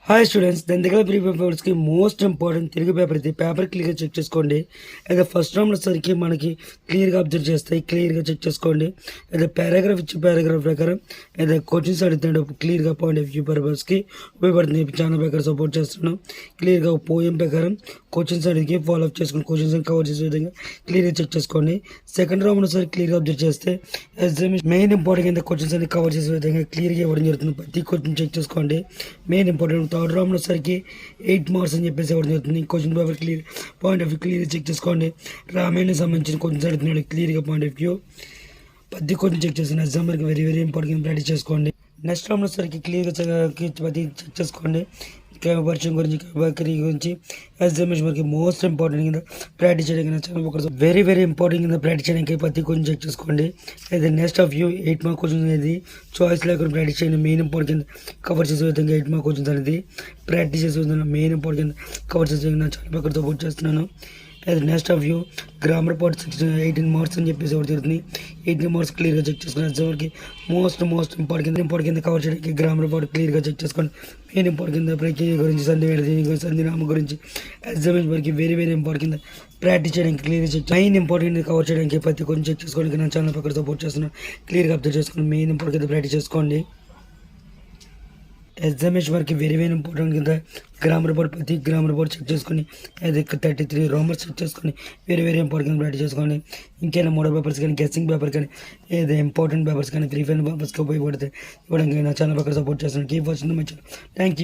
Hi students, దంతికల pre పేపర్స్కి most important Telugu paper ఇది. పేపర్ క్లియర్గా చెక్ చేసుకోండి. అయితే ఫస్ట్ రౌండ్లో సరికి మనకి క్లియర్గా అబ్జర్వ్ చేస్తాయి, క్లియర్గా చెక్ చేసుకోండి. అయితే పారాగ్రాఫ్ ఇచ్చే పారాగ్రాఫ్ ప్రకారం అయితే క్వశ్చన్స్ అడుగుతున్నాడు. క్లియర్గా పాయింట్ ఆఫ్ వ్యూ పర్పస్కి ఉపయోగపడుతుంది. చాలా ప్రకారం సపోర్ట్ చేస్తున్నాం. క్లియర్గా పోయం ప్రకారం క్వశ్చన్స్ అడిగి ఫాలో అప్ చేసుకుని క్వశ్చన్స్ కవర్ చేసే విధంగా క్లియర్గా చెక్ చేసుకోండి. సెకండ్ రౌండ్లో సరి క్లియర్గా అబ్జర్వ్ చేస్తే మెయిన్ ఇంపార్టెంట్ క్వశ్చన్స్ అన్ని కవర్ చేసే విధంగా క్లియర్గా ఇవ్వడం జరుగుతుంది. ప్రతి క్వశ్చన్ చెక్ చేసుకోండి. మెయిన్ ఇంపార్టెంట్ థర్డ్ రౌండ్లో సరికి 8 మార్క్స్ అని చెప్పేసి ఇవ్వడం జరుగుతుంది. Question paper clear point of view క్లియర్గా చెక్ చేసుకోండి. రామాయణం సంబంధించిన క్వశ్చన్స్ అడుగుతున్నాడు. క్లియర్గా పాయింట్ ఆఫ్ వ్యూ ప్రతి క్వశ్చన్ చెక్ చేసిన ఎగ్జామ్ వరకు వెరీ వెరీ ఇంపార్టెంట్ ప్రాక్టీస్ చేసుకోండి. నెక్స్ట్ రౌండ్లో సరికి క్లియర్గా ప్రతి చెక్ చేసుకోండి. పరిచయం గురించి గురించి ఎగ్జామినేషన్ వరకు మోస్ట్ ఇంపార్టెంట్ కింద ప్రాక్టీస్ చేయడానికి చాలా ఒక వెరీ వెరీ ఇంపార్టెంట్ కింద ప్రాక్టీస్ చేయడానికి ప్రతి క్వశ్చన్ చెక్ చేసుకోండి. అయితే next of view 8 mark questions అనేది చాయిస్ లేకుండా ప్రాక్టీస్ చేయండి. మెయిన్ ఇంపార్టెంట్ కవర్ చేసే విధంగా 8 మార్క్ క్వశ్చన్స్ అనేది ప్రాక్టీస్ చేసే విధంగా మెయిన్ ఇంపార్టెంట్ కవర్ చేసే విధంగా చాలా ప్రకారం సపోర్ట్ చేస్తున్నాను. అయితే next of view grammar part 18 marks అని చెప్పేసి ఒకటి జరుగుతుంది. 18 మార్క్స్ క్లియర్గా చెక్ చేసుకుని ఎగ్జామ్కి మోస్ట్ ఇంపార్టెంట్ కవర్ చేయడానికి గ్రామర్ పార్ట్ క్లియర్గా చెక్ చేసుకోండి. మెయిన్ ఇంపార్టెంట్ ప్రక్రియ గురించి సంధినామ గురించి ఎగ్జామినేషన్ వరకు వెరీ వెరీ ఇంపార్టెంట్ ప్రాక్టీస్ చేయడానికి క్లియర్గా చెక్ మెయిన్ ఇంపార్టెంట్ కవర్ చేయడానికి ప్రతి కొంచెం చెక్ చేసుకోవడానికి నా ఛానల్ పక్కన సపోర్ట్ చేస్తున్నాను. క్లియర్గా అబ్జర్వ్ చేసుకోండి. మెయిన్ ఇంపార్టెంట్ ప్రాక్టీస్ చేసుకోండి. ఎగ్జామినేషన్ వరకు వెరీ వెరీ ఇంపార్టెంట్ కింద గ్రామర్ బోర్డ్ ప్రతి గ్రామర్ బోర్డ్ చెక్ చేసుకొని అది 33 రోమర్స్ చెక్ చేసుకొని వెరీ వెరీ ఇంపార్టెంట్ ప్రాక్టీస్ చేసుకోండి. ఇంకేమైనా మోడల్ పేపర్స్ కానీ గెస్సింగ్ పేపర్ కానీ ఏదైనా ఇంపార్టెంట్ పేపర్స్ కానీ ఫ్రీ ఫైనల్ పేపర్స్కి ఉపయోగపడితే ఇవ్వడానికి నా ఛానల్ పక్కన సపోర్ట్ చేస్తున్నాను. Keep watching my channel. Thank you.